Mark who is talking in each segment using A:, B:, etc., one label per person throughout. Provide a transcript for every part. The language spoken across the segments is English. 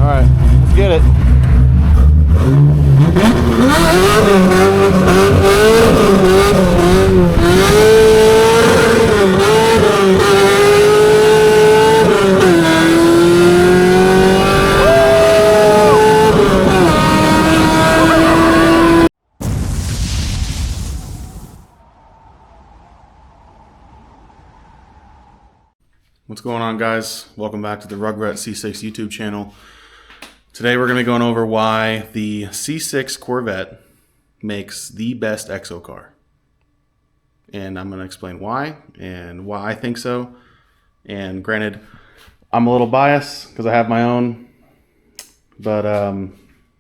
A: Alright, let's get it. What's going on, guys? Welcome back to the Rugrat C6 YouTube channel. Today we're going to be going over why the C6 Corvette makes the best EXO car. And I'm going to explain why and why I think so. And granted, I'm a little biased because I have my own. But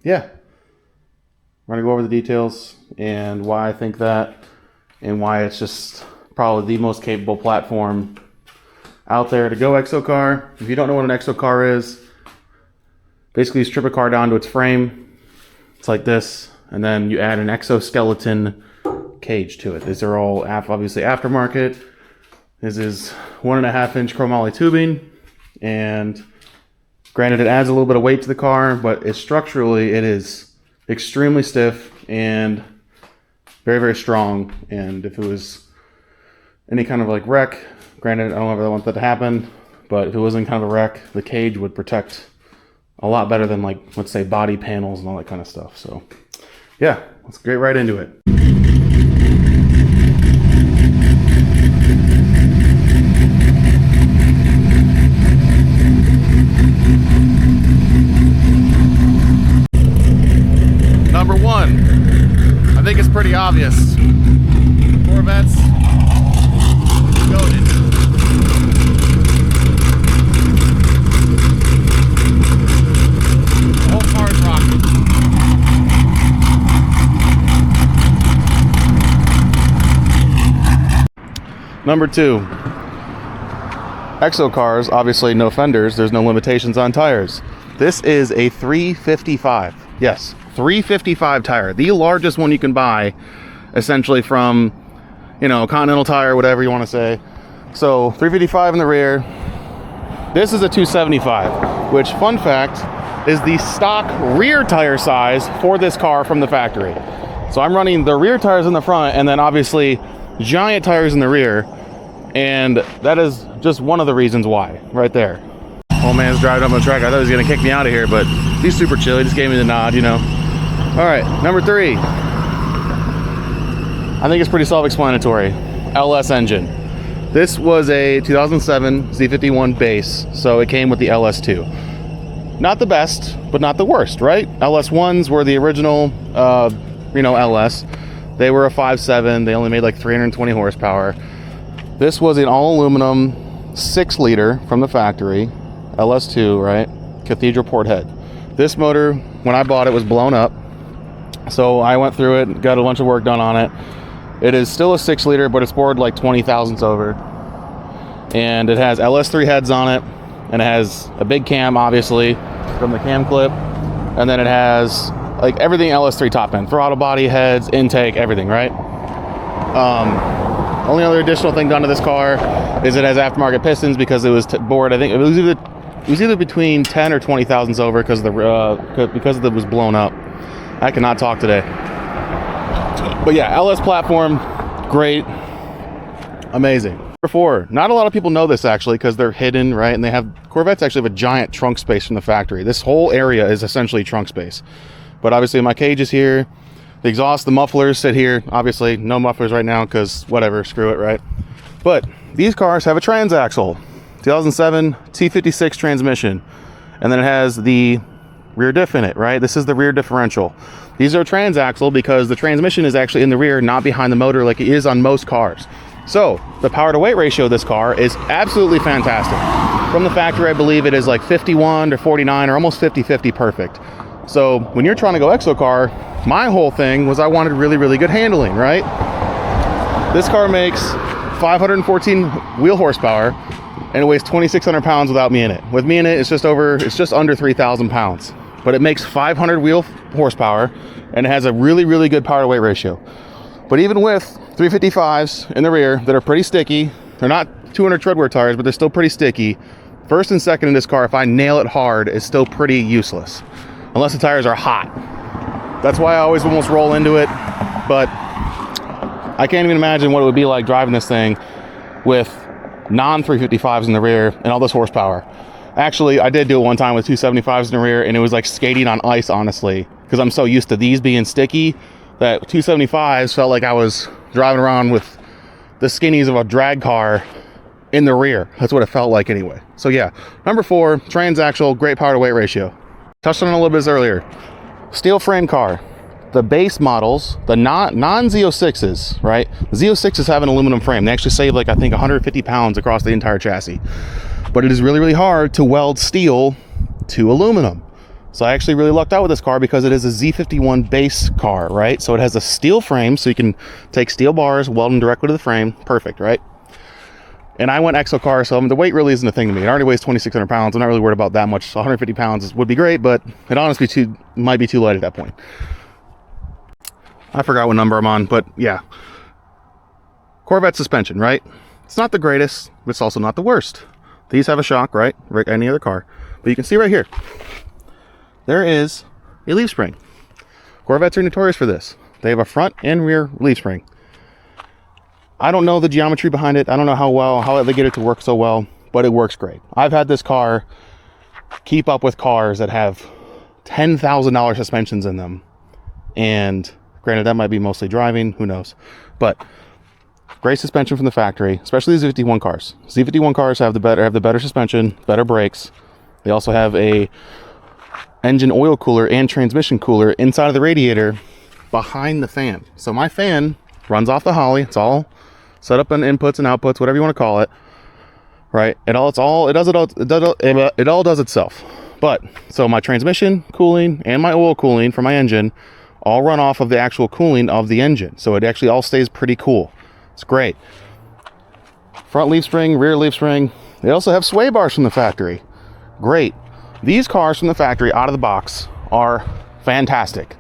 A: yeah, we're going to go over the details and why I think that and why it's just probably the most capable platform out there to go EXO car. If you don't know what an EXO car is, basically you strip a car down to its frame. It's like this, and then you add an exoskeleton cage to it. These are all obviously aftermarket. This is 1.5 inch chromoly tubing, and granted it adds a little bit of weight to the car, but structurally it is extremely stiff and very, very strong. And if it was any kind of like wreck, granted, I don't ever want that to happen, but if it wasn't kind of a wreck, the cage would protect a lot better than, like, let's say body panels and all that kind of stuff. So yeah, let's get right into it. Number one, I think it's pretty obvious. Corvettes, goated. Number two, EXO cars, obviously no fenders, there's no limitations on tires. This is a 355, yes, 355 tire, the largest one you can buy, essentially from, you know, Continental Tire, whatever you want to say. So 355 in the rear. This is a 275, which, fun fact, is the stock rear tire size for this car from the factory. So I'm running the rear tires in the front and then obviously giant tires in the rear, and that is just one of the reasons why, right there. Old man's driving up on the track. I thought he was gonna kick me out of here, but he's super chill. He just gave me the nod, you know. All right, number three. I think it's pretty self-explanatory. LS engine. This was a 2007 Z51 base, so it came with the LS2. Not the best, but not the worst, right? LS1s were the original, you know, LS. They were a 5.7. They only made like 320 horsepower. This was an all aluminum 6-liter from the factory, LS2, right? Cathedral port head. This motor, when I bought it, was blown up. So I went through it, got a bunch of work done on it. It is still a 6-liter, but it's bored like 20 thousandths over. And it has LS3 heads on it, and it has a big cam, obviously, from the cam clip. And then it has like everything LS3 top end, throttle body, heads, intake, everything, right? Only other additional thing done to this car is it has aftermarket pistons because it was bored. I think it was either between 10 or 20 thousandths over because it was blown up. I cannot talk today. But yeah, LS platform, great, amazing. Number four, not a lot of people know this actually because they're hidden, right? And Corvettes actually have a giant trunk space from the factory. This whole area is essentially trunk space. But obviously my cage is here. The exhaust, the mufflers sit here. Obviously no mufflers right now because whatever, screw it, right? But these cars have a Transaxle, 2007 T56 transmission. And then it has the rear diff in it, right? This is the rear differential. These are Transaxle because the transmission is actually in the rear, not behind the motor like it is on most cars. So the power to weight ratio of this car is absolutely fantastic. From the factory, I believe it is like 51 to 49 or almost 50-50 perfect. So when you're trying to go EXO car, my whole thing was I wanted really, really good handling, right? This car makes 514 wheel horsepower and it weighs 2,600 pounds without me in it. With me in it, it's just under 3,000 pounds. But it makes 500 wheel horsepower and it has a really, really good power to weight ratio. But even with 355s in the rear that are pretty sticky, they're not 200 treadwear tires, but they're still pretty sticky. First and second in this car, if I nail it hard, is still pretty useless. Unless the tires are hot. That's why I always almost roll into it. But I can't even imagine what it would be like driving this thing with non-355s in the rear and all this horsepower. Actually, I did do it one time with 275s in the rear, and it was like skating on ice, honestly, because I'm so used to these being sticky that 275s felt like I was driving around with the skinnies of a drag car in the rear. That's what it felt like anyway. So yeah, number 4, transaxle, great power to weight ratio. Touched on it a little bit earlier. Steel frame car. The base models, the non-Z06s, right? The Z06s have an aluminum frame. They actually save like, I think, 150 pounds across the entire chassis. But it is really, really hard to weld steel to aluminum. So I actually really lucked out with this car because it is a Z51 base car, right? So it has a steel frame, so you can take steel bars, weld them directly to the frame. Perfect, right? And I went EXO Cars, so the weight really isn't a thing to me. It already weighs 2,600 pounds. I'm not really worried about that much. So 150 pounds would be great, but it honestly might be too light at that point. I forgot what number I'm on, but yeah. Corvette suspension, right? It's not the greatest, but it's also not the worst. These have a shock, right? Like any other car. But you can see right here, there is a leaf spring. Corvettes are notorious for this. They have a front and rear leaf spring. I don't know the geometry behind it. I don't know how they get it to work so well, but it works great. I've had this car keep up with cars that have $10,000 suspensions in them. And granted, that might be mostly driving, who knows. But great suspension from the factory, especially the Z51 cars. Z51 cars have the better suspension, better brakes. They also have a engine oil cooler and transmission cooler inside of the radiator behind the fan. So my fan runs off the Holley. It's all set up in inputs and outputs, whatever you want to call it. Right? It all does itself. But so my transmission cooling and my oil cooling for my engine all run off of the actual cooling of the engine. So it actually all stays pretty cool. It's great. Front leaf spring, rear leaf spring. They also have sway bars from the factory. Great. These cars from the factory out of the box are fantastic.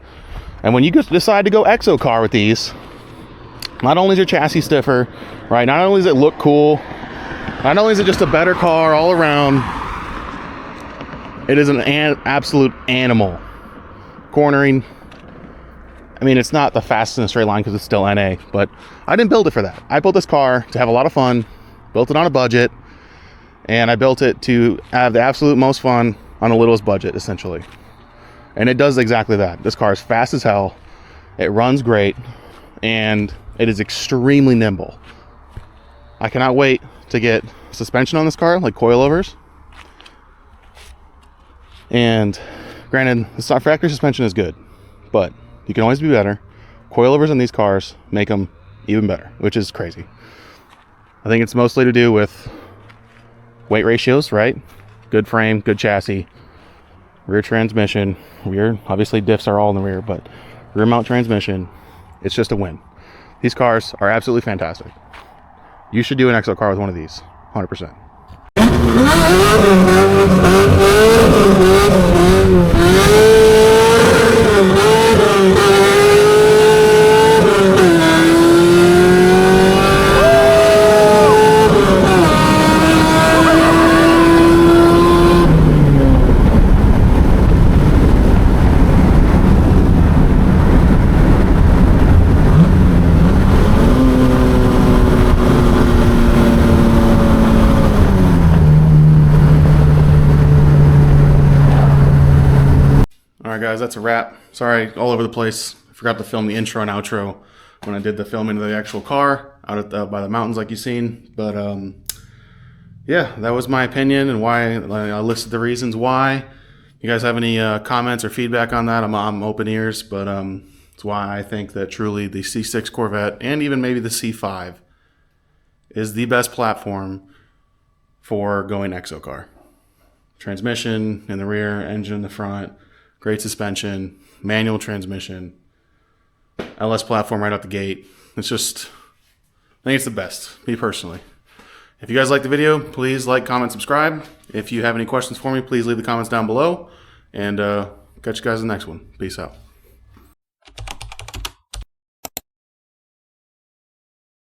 A: And when you decide to go EXO car with these, not only is your chassis stiffer, right? Not only does it look cool, not only is it just a better car all around, it is an absolute animal. Cornering, I mean, it's not the fastest in a straight line because it's still NA, but I didn't build it for that. I built this car to have a lot of fun, built it on a budget, and I built it to have the absolute most fun on the littlest budget, essentially. And it does exactly that. This car is fast as hell, it runs great, and it is extremely nimble. I cannot wait to get suspension on this car, like coilovers. And granted, the factory suspension is good, but you can always be better. Coilovers on these cars make them even better, which is crazy. I think it's mostly to do with weight ratios, right? Good frame, good chassis, rear transmission, rear, obviously diffs are all in the rear, but rear mount transmission, it's just a win. These cars are absolutely fantastic. You should do an EXO car with one of these, 100%. Alright guys, that's a wrap. Sorry, all over the place. I forgot to film the intro and outro when I did the filming of the actual car out at by the mountains like you've seen. But yeah, that was my opinion and why I listed the reasons why. You guys have any comments or feedback on that? I'm open ears, but it's why I think that truly the C6 Corvette and even maybe the C5 is the best platform for going EXO car. Transmission in the rear, engine in the front, great suspension, manual transmission, LS platform right out the gate. It's just, I think it's the best, me personally. If you guys like the video, please like, comment, subscribe. If you have any questions for me, please leave the comments down below. And catch you guys in the next one. Peace out.